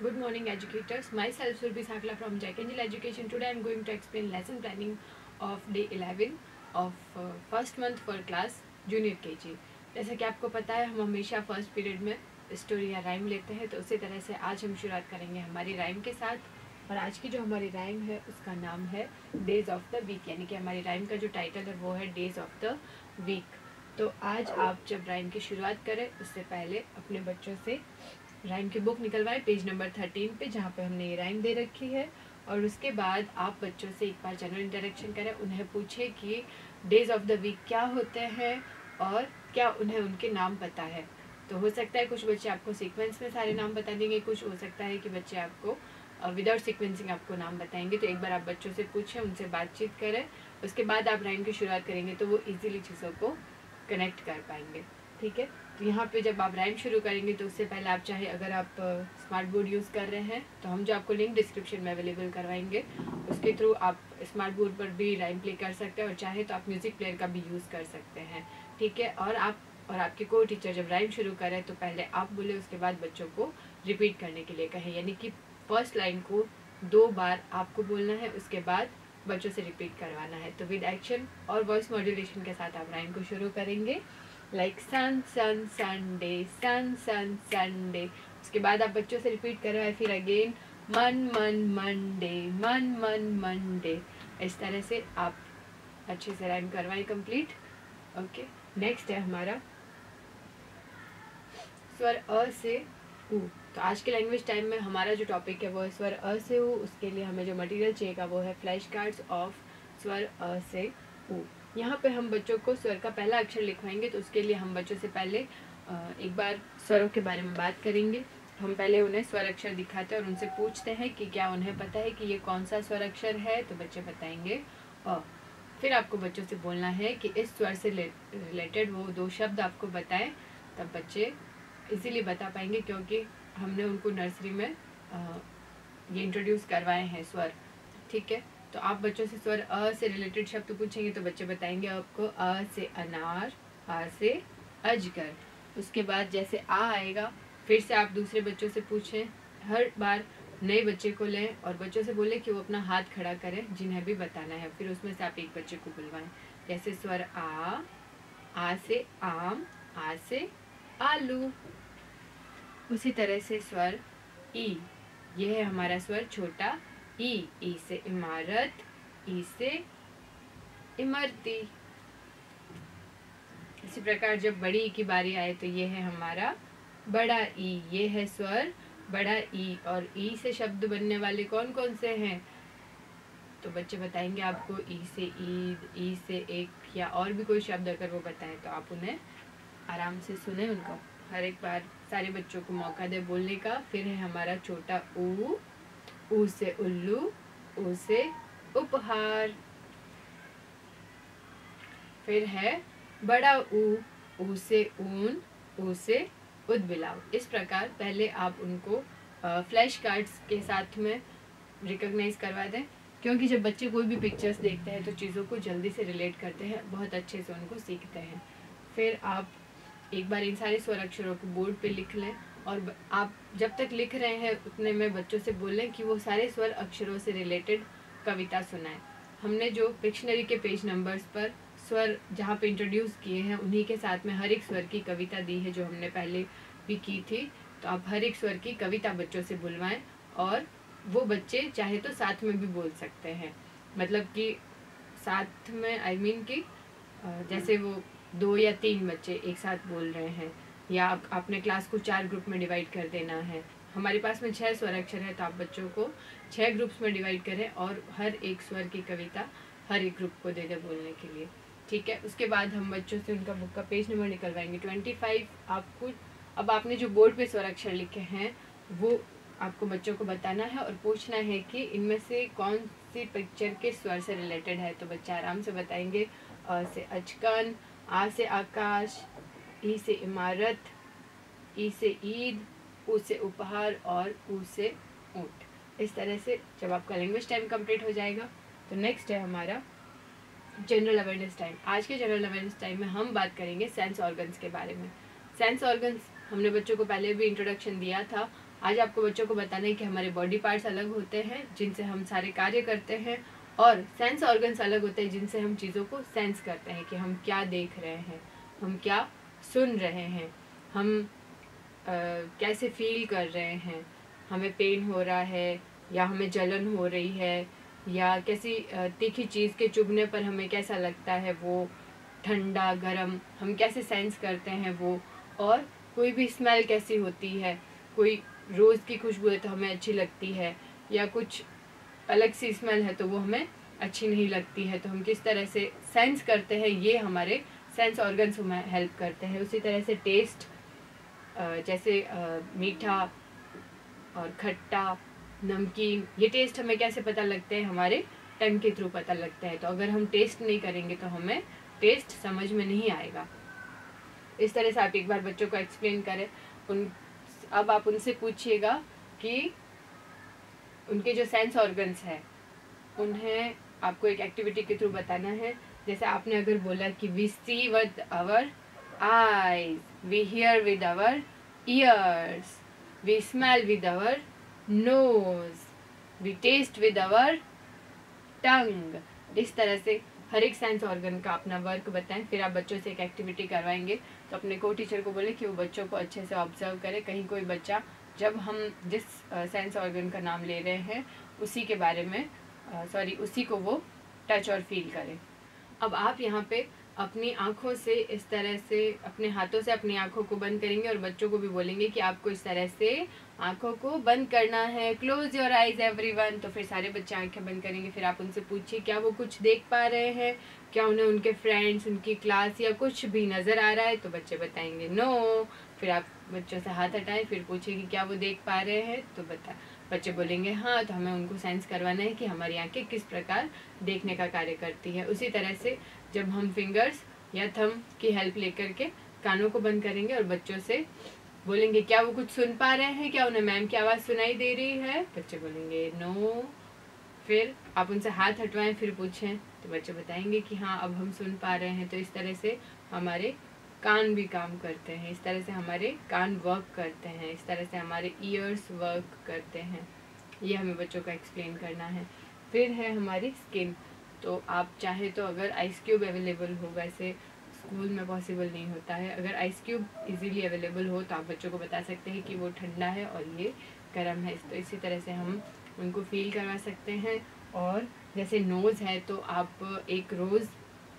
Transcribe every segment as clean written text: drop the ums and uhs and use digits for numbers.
Good morning, educators. Myself Surbi Sakla from Jack Angel Education. Today I am going to explain lesson planning of day 11 of first month for class junior KG. जैसा कि आपको पता है हम हमेशा first period में story या rhyme लेते हैं, तो उसी तरह से आज हम शुरुआत करेंगे हमारी राइम के साथ। और आज की जो हमारी राइम है उसका नाम है डेज ऑफ द वीक, यानी कि हमारी राइम का जो टाइटल है वो है डेज ऑफ द वीक। तो आज आप जब राइम की शुरुआत करें उससे पहले अपने बच्चों से राइम की बुक निकलवाएं पेज नंबर 13 पे, जहाँ पे हमने ये राइम दे रखी है। और उसके बाद आप बच्चों से एक बार जनरल इंटरेक्शन करें, उन्हें पूछें कि डेज ऑफ द वीक क्या होते हैं और क्या उन्हें उनके नाम पता है। तो हो सकता है कुछ बच्चे आपको सीक्वेंस में सारे नाम बता देंगे, कुछ हो सकता है कि बच्चे आपको विदाउट सीक्वेंसिंग आपको नाम बताएंगे। तो एक बार आप बच्चों से पूछें, उनसे बातचीत करें, उसके बाद आप राइम की शुरुआत करेंगे तो वो इजीली चीज़ों को कनेक्ट कर पाएंगे। ठीक है, तो यहाँ पे जब आप राइम शुरू करेंगे तो उससे पहले आप चाहे अगर आप स्मार्ट बोर्ड यूज़ कर रहे हैं तो हम जो आपको लिंक डिस्क्रिप्शन में अवेलेबल करवाएंगे उसके थ्रू आप स्मार्ट बोर्ड पर भी राइम प्ले कर सकते हैं, और चाहे तो आप म्यूज़िक प्लेयर का भी यूज़ कर सकते हैं। ठीक है, और आपके को टीचर जब राइम शुरू करें तो पहले आप बोले, उसके बाद बच्चों को रिपीट करने के लिए कहें, यानी कि फर्स्ट लाइन को 2 बार आपको बोलना है, उसके बाद बच्चों से रिपीट करवाना है। तो विद एक्शन और वॉइस मॉड्यूलेशन के साथ आप राइम को शुरू करेंगे, लाइक सन सन संडे, सन सन संडे। उसके बाद आप बच्चों से रिपीट करवाए, फिर अगेन मन मन मंडे, मन मन मंडे। इस तरह से आप अच्छे से राइम करवाएं कंप्लीट। ओके, नेक्स्ट है हमारा स्वर अ से उ। तो आज के लैंग्वेज टाइम में हमारा जो टॉपिक है वो है स्वर अ से उ। उसके लिए हमें जो मटेरियल चाहिएगा वो है फ्लैश कार्ड्स ऑफ स्वर अ से उ। यहाँ पे हम बच्चों को स्वर का पहला अक्षर लिखवाएंगे, तो उसके लिए हम बच्चों से पहले एक बार स्वरों के बारे में बात करेंगे। हम पहले उन्हें स्वर अक्षर दिखाते हैं और उनसे पूछते हैं कि क्या उन्हें पता है कि ये कौन सा स्वर अक्षर है। तो बच्चे बताएंगे अ। फिर आपको बच्चों से बोलना है कि इस स्वर से रिलेटेड वो 2 शब्द आपको बताएं, तब बच्चे इजीली बता पाएंगे, क्योंकि हमने उनको नर्सरी में ये इंट्रोड्यूस करवाए हैं स्वर। ठीक है, तो आप बच्चों से स्वर अ से रिलेटेड शब्द पूछेंगे तो बच्चे बताएंगे आपको अ से अनार, आ से अजगर। उसके बाद जैसे आ आएगा फिर से आप दूसरे बच्चों से पूछें, हर बार नए बच्चे को लें और बच्चों से बोले कि वो अपना हाथ खड़ा करें जिन्हें भी बताना है। फिर उसमें से आप एक बच्चे को बुलवाएं, जैसे स्वर आ से आम, आ से आलू। उसी तरह से स्वर ई, यह है हमारा स्वर छोटा ई से इमारत, ई से इमरती। इसी प्रकार जब बड़ी ई की बारी आए तो ये है हमारा बड़ा ई, ये है स्वर बड़ा ई। और ई से शब्द बनने वाले कौन कौन से हैं, तो बच्चे बताएंगे आपको ई से ईद, ई से एक, या और भी कोई शब्द अगर वो बताएं तो आप उन्हें आराम से सुने, उनका हर एक बार सारे बच्चों को मौका दे बोलने का। फिर है हमारा छोटा ऊ से उल्लू, ऊ से उपहार। फिर है बड़ा ऊ से ऊन, ऊ से उदबिलाव। इस प्रकार पहले आप उनको फ्लैश कार्ड्स के साथ में रिकॉग्नाइज करवा दें, क्योंकि जब बच्चे कोई भी पिक्चर्स देखते हैं तो चीज़ों को जल्दी से रिलेट करते हैं, बहुत अच्छे से उनको सीखते हैं। फिर आप एक बार इन सारे स्वर अक्षरों को बोर्ड पे लिख लें, और आप जब तक लिख रहे हैं उतने में बच्चों से बोलें कि वो सारे स्वर अक्षरों से रिलेटेड कविता सुनाएं। हमने जो डिक्शनरी के पेज नंबर्स पर स्वर जहाँ पे इंट्रोड्यूस किए हैं उन्हीं के साथ में हर एक स्वर की कविता दी है, जो हमने पहले भी की थी। तो आप हर एक स्वर की कविता बच्चों से बुलवाएं, और वो बच्चे चाहे तो साथ में भी बोल सकते हैं, मतलब कि साथ में आई मीन कि जैसे वो 2 या 3 बच्चे एक साथ बोल रहे हैं, या आपने क्लास को 4 ग्रुप में डिवाइड कर देना है। हमारे पास में 6 स्वर अक्षर है, तो आप बच्चों को 6 ग्रुप्स में डिवाइड करें और हर एक स्वर की कविता हर एक ग्रुप को दे दे बोलने के लिए। ठीक है, उसके बाद हम बच्चों से उनका बुक का पेज नंबर निकलवाएंगे 25। आपको अब आपने जो बोर्ड पे स्वर अक्षर लिखे हैं वो आपको बच्चों को बताना है और पूछना है कि इनमें से कौन सी पिक्चर के स्वर से रिलेटेड है। तो बच्चे आराम से बताएंगे अ से अचकन, आ से आकाश, ई से इमारत, ई से ईद, ऊ से उपहार और ऊ से ऊँट। इस तरह से जब आपका लैंग्वेज टाइम कंप्लीट हो जाएगा तो नेक्स्ट है हमारा जनरल अवेयरनेस टाइम। आज के जनरल अवेयरनेस टाइम में हम बात करेंगे सेंस ऑर्गन्स के बारे में। सेंस ऑर्गन्स हमने बच्चों को पहले भी इंट्रोडक्शन दिया था, आज आपको बच्चों को बताना है कि हमारे बॉडी पार्ट्स अलग होते हैं जिनसे हम सारे कार्य करते हैं, और सेंस ऑर्गन्स अलग होते हैं जिनसे हम चीज़ों को सेंस करते हैं कि हम क्या देख रहे हैं, हम क्या सुन रहे हैं, हम कैसे फील कर रहे हैं, हमें पेन हो रहा है या हमें जलन हो रही है, या कैसी तीखी चीज़ के चुभने पर हमें कैसा लगता है, वो ठंडा गरम हम कैसे सेंस करते हैं वो, और कोई भी स्मेल कैसी होती है, कोई रोज़ की खुशबू है तो हमें अच्छी लगती है, या कुछ अलग सी स्मेल है तो वो हमें अच्छी नहीं लगती है, तो हम किस तरह से सेंस करते हैं, ये हमारे सेंस ऑर्गन्स हमें हेल्प करते हैं। उसी तरह से टेस्ट, जैसे मीठा और खट्टा, नमकीन, ये टेस्ट हमें कैसे पता लगते हैं, हमारे टंग के थ्रू पता लगता है। तो अगर हम टेस्ट नहीं करेंगे तो हमें टेस्ट समझ में नहीं आएगा। इस तरह से आप एक बार बच्चों को एक्सप्लेन करें। अब आप उनसे पूछिएगा कि उनके जो सेंस ऑर्गन्स है उन्हें आपको एक एक्टिविटी के थ्रू बताना है। जैसे आपने अगर बोला कि we see with our eyes, we hear with our ears, we smell with our nose, we taste with our tongue, इस तरह से हर एक सेंस ऑर्गन का अपना वर्क बताएं। फिर आप बच्चों से एक एक्टिविटी करवाएंगे तो अपने को टीचर को बोले कि वो बच्चों को अच्छे से ऑब्जर्व करे, कहीं कोई बच्चा जब हम जिस सेंस ऑर्गन का नाम ले रहे हैं उसी के बारे में उसी को वो टच और फील करे। अब आप यहाँ पे अपनी आँखों से इस तरह से, अपने हाथों से अपनी आँखों को बंद करेंगे और बच्चों को भी बोलेंगे कि आपको इस तरह से आँखों को बंद करना है। Close your eyes everyone. तो फिर सारे बच्चे आँखें बंद करेंगे। फिर आप उनसे पूछिए क्या वो कुछ देख पा रहे हैं, क्या उन्हें उनके फ्रेंड्स, उनकी क्लास या कुछ भी नज़र आ रहा है। तो बच्चे बताएंगे नो। फिर आप बच्चों से हाथ हटाएं, फिर पूछिए कि क्या वो देख पा रहे हैं, तो बच्चे बोलेंगे हाँ। तो हमें उनको सेंस करवाना है कि हमारी आँखें किस प्रकार देखने का कार्य करती है। उसी तरह से जब हम फिंगर्स या थंब की हेल्प लेकर के कानों को बंद करेंगे और बच्चों से बोलेंगे क्या वो कुछ सुन पा रहे हैं, क्या उन्हें मैम की आवाज़ सुनाई दे रही है। बच्चे बोलेंगे नो। फिर आप उनसे हाथ हटवाएं, फिर पूछें, तो बच्चे बताएंगे कि हाँ अब हम सुन पा रहे हैं। तो इस तरह से हमारे कान भी काम करते हैं, इस तरह से हमारे कान वर्क करते हैं, इस तरह से हमारे ईयर्स वर्क करते हैं। ये हमें बच्चों को एक्सप्लेन करना है। फिर है हमारी स्किन। तो आप चाहे तो अगर आइस क्यूब अवेलेबल हो, वैसे स्कूल में पॉसिबल नहीं होता है, अगर आइस क्यूब इजीली अवेलेबल हो तो आप बच्चों को बता सकते हैं कि वो ठंडा है और ये गर्म है। तो इसी तरह से हम उनको फील करवा सकते हैं। और जैसे नोज़ है तो आप एक रोज़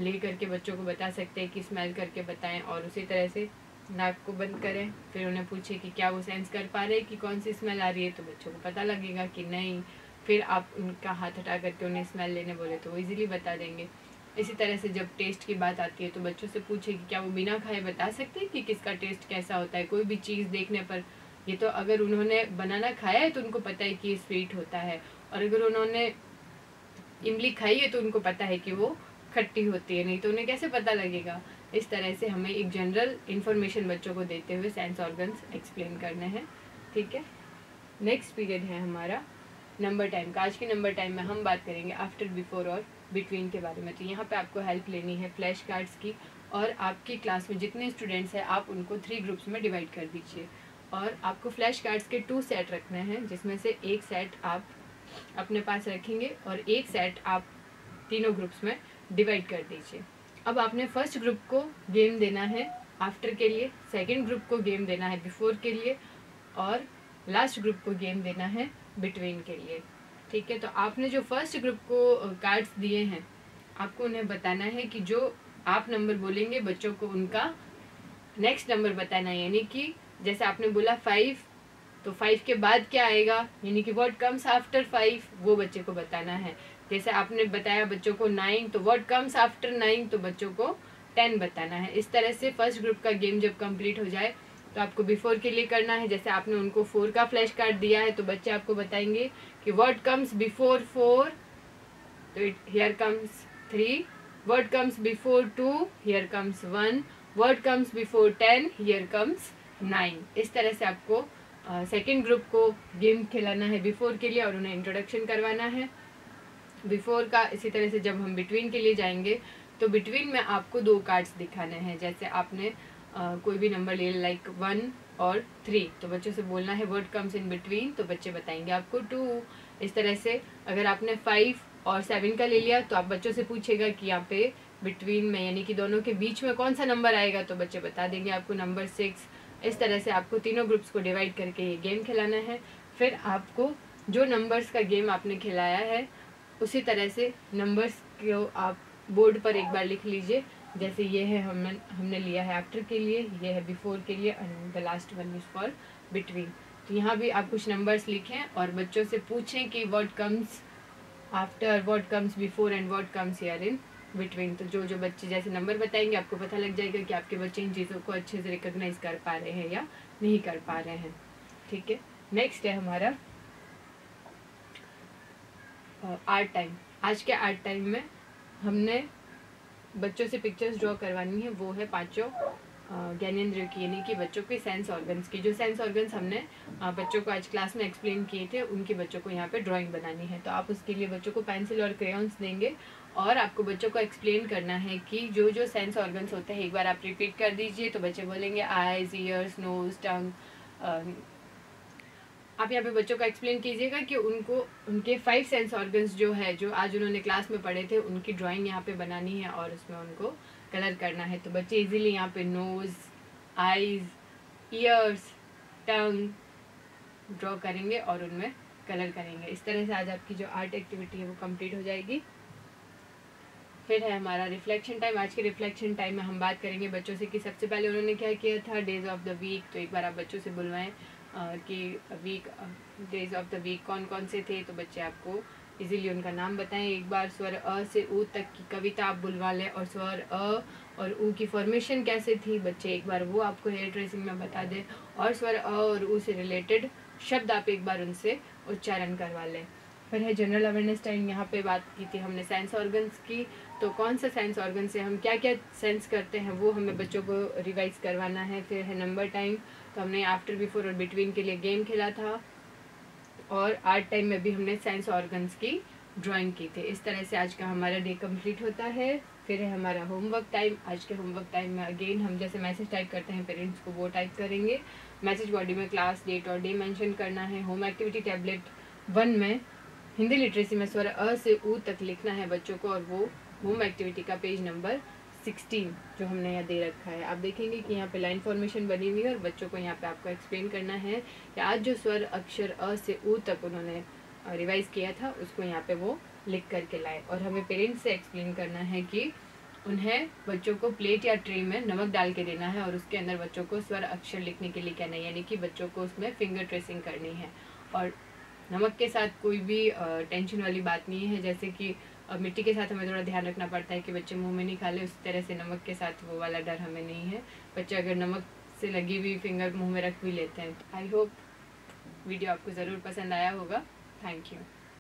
ले करके बच्चों को बता सकते हैं कि स्मेल करके बताएं। और उसी तरह से नाक को बंद करें, फिर उन्हें पूछे कि क्या वो सेंस कर पा रहे हैं कि कौन सी स्मेल आ रही है। तो बच्चों को पता लगेगा कि नहीं। फिर आप उनका हाथ हटा करके उन्हें स्मेल लेने बोले तो वो इजीली बता देंगे। इसी तरह से जब टेस्ट की बात आती है तो बच्चों से पूछे कि क्या वो बिना खाए बता सकते हैं कि किसका टेस्ट कैसा होता है। कोई भी चीज़ देखने पर, ये तो अगर उन्होंने बनाना खाया है तो उनको पता है कि ये स्वीट होता है, और अगर उन्होंने इमली खाई है तो उनको पता है कि वो खट्टी होती है, नहीं तो उन्हें कैसे पता लगेगा। इस तरह से हमें एक जनरल इन्फॉर्मेशन बच्चों को देते हुए सेंस ऑर्गन्स एक्सप्लेन करने हैं। ठीक है। नेक्स्ट पीरियड है हमारा नंबर टाइम का। आज के नंबर टाइम में हम बात करेंगे आफ्टर, बिफोर और बिटवीन के बारे में। तो यहाँ पे आपको हेल्प लेनी है फ्लैश कार्ड्स की, और आपकी क्लास में जितने स्टूडेंट्स हैं आप उनको 3 ग्रुप्स में डिवाइड कर दीजिए। और आपको फ्लैश कार्ड्स के 2 सेट रखने हैं, जिसमें से एक सेट आप अपने पास रखेंगे और एक सेट आप तीनों ग्रुप्स में डिवाइड कर दीजिए। अब आपने फर्स्ट ग्रुप को गेम देना है आफ्टर के लिए, सेकंड ग्रुप को गेम देना है बिफोर के लिए, और लास्ट ग्रुप को गेम देना है बिटवीन के लिए। ठीक है। तो आपने जो फर्स्ट ग्रुप को कार्ड्स दिए हैं आपको उन्हें बताना है कि जो आप नंबर बोलेंगे बच्चों को उनका नेक्स्ट नंबर बताना है। यानी कि जैसे आपने बोला 5, तो 5 के बाद क्या आएगा, यानी कि व्हाट कम्स आफ्टर 5, वो बच्चे को बताना है। जैसे आपने बताया बच्चों को 9, तो व्हाट कम्स आफ्टर 9, तो बच्चों को 10 बताना है। इस तरह से फर्स्ट ग्रुप का गेम जब कंप्लीट हो जाए तो आपको बिफोर के लिए करना है। जैसे आपने उनको 4 का फ्लैश कार्ड दिया है तो बच्चे आपको बताएंगे कि व्हाट कम्स बिफोर 4, तो here comes 3, what comes before 2, here comes 1, what comes before 10, here comes 9। इस तरह से आपको सेकेंड ग्रुप को गेम खिलाना है बिफोर के लिए और उन्हें इंट्रोडक्शन करवाना है बिफोर का। इसी तरह से जब हम बिटवीन के लिए जाएंगे तो बिटवीन में आपको 2 कार्ड्स दिखाने हैं। जैसे आपने कोई भी नंबर ले, लाइक 1, और 3। तो बच्चों से बोलना है व्हाट कम्स इन बिटवीन, तो बच्चे बताएंगे आपको 2। इस तरह से अगर आपने 5 और 7 का ले लिया तो आप बच्चों से पूछेगा कि यहाँ पे बिटवीन में यानी कि दोनों के बीच में कौन सा नंबर आएगा, तो बच्चे बता देंगे आपको नंबर 6। इस तरह से आपको तीनों ग्रुप्स को डिवाइड करके ये गेम खिलाना है। फिर आपको जो नंबर्स का गेम आपने खिलाया है उसी तरह से नंबर्स को आप बोर्ड पर एक बार लिख लीजिए। जैसे ये है हमने लिया है आफ्टर के लिए, ये है बिफोर के लिए, and the last one is for between. तो यहाँ भी आप कुछ नंबर्स लिखें और बच्चों से पूछें कि what comes after, what comes before and what comes here in between. तो जो जो बच्चे जैसे नंबर बताएंगे आपको पता लग जाएगा कि आपके बच्चे इन चीज़ों को अच्छे से रिकॉग्नाइज कर पा रहे हैं या नहीं कर पा रहे हैं। ठीक है, नेक्स्ट है हमारा आर्ट टाइम। आज के आर्ट टाइम में हमने बच्चों से पिक्चर्स ड्रॉ करवानी है, वो है पांचों ज्ञानेंद्रियों की, यानी कि बच्चों के सेंस ऑर्गन्स की। जो सेंस ऑर्गन्स हमने बच्चों को आज क्लास में एक्सप्लेन किए थे उनकी बच्चों को यहाँ पे ड्राइंग बनानी है। तो आप उसके लिए बच्चों को पेंसिल और क्रेयॉन्स देंगे और आपको बच्चों को एक्सप्लेन करना है कि जो जो सेंस ऑर्गन्स होते हैं एक बार आप रिपीट कर दीजिए। तो बच्चे बोलेंगे आईज, ईयर्स, नोज, टंग। आप यहाँ पे बच्चों को एक्सप्लेन कीजिएगा कि उनको उनके 5 सेंस ऑर्गन्स जो है जो आज उन्होंने क्लास में पढ़े थे उनकी ड्राइंग यहाँ पे बनानी है और उसमें उनको कलर करना है। तो बच्चे इजीली यहाँ पे नोज, आईज, ईयर्स, टंग ड्रॉ करेंगे और उनमें कलर करेंगे। इस तरह से आज आपकी जो आर्ट एक्टिविटी है वो कंप्लीट हो जाएगी। फिर है हमारा रिफ्लेक्शन टाइम। आज के रिफ्लेक्शन टाइम में हम बात करेंगे बच्चों से कि सबसे पहले उन्होंने क्या किया था, डेज ऑफ द वीक। तो एक बार आप बच्चों से बुलवाएं कि week days of the week कौन कौन से थे। तो बच्चे आपको इजीली उनका नाम बताएं। एक बार स्वर अ से ऊ तक की कविता आप बुलवा लें और स्वर अ और ऊ की फॉर्मेशन कैसे थी बच्चे एक बार वो आपको हेयर ट्रेसिंग में बता दें। और स्वर अ और ऊ से रिलेटेड शब्द आप एक बार उनसे उच्चारण करवा लें। फिर है जनरल अवेयरनेस टाइम। यहाँ पे बात की थी हमने सेंस ऑर्गन्स की। तो कौन सा सेंस ऑर्गन से हम क्या क्या सेंस करते हैं वो हमें बच्चों को रिवाइज करवाना है। फिर है नंबर टाइम। तो हमने आफ्टर, बिफोर और बिटवीन के लिए गेम खेला था और आर्ट टाइम में भी हमने सेंस ऑर्गन्स की ड्राइंग की थी। इस तरह से आज का हमारा डे कंप्लीट होता है। फिर है हमारा होमवर्क टाइम। आज के होमवर्क टाइम में अगेन हम जैसे मैसेज टाइप करते हैं पेरेंट्स को वो टाइप करेंगे। मैसेज बॉडी में क्लास, डेट और डे मेंशन करना है। होम एक्टिविटी टैबलेट 1 में हिंदी लिटरेसी में स्वर अ से ऊ तक लिखना है बच्चों को और वो होम एक्टिविटी का पेज नंबर 16 जो हमने यहाँ दे रखा है। आप देखेंगे कि यहाँ पे लाइन फॉर्मेशन बनी हुई है और बच्चों को यहाँ पे आपको एक्सप्लेन करना है कि आज जो स्वर अक्षर अ से ऊ तक उन्होंने रिवाइज किया था उसको यहाँ पे वो लिख करके लाए। और हमें पेरेंट्स से एक्सप्लेन करना है कि उन्हें बच्चों को प्लेट या ट्रे में नमक डाल के देना है और उसके अंदर बच्चों को स्वर अक्षर लिखने के लिए कहना है, यानी कि बच्चों को उसमें फिंगर ट्रेसिंग करनी है। और नमक के साथ कोई भी टेंशन वाली बात नहीं है। जैसे कि मिट्टी के साथ हमें थोड़ा ध्यान रखना पड़ता है कि बच्चे मुंह में नहीं खा ले, उसी तरह से नमक के साथ वो वाला डर हमें नहीं है। बच्चे अगर नमक से लगी हुई फिंगर मुंह में रख भी लेते हैं। आई होप वीडियो आपको ज़रूर पसंद आया होगा। Thank you.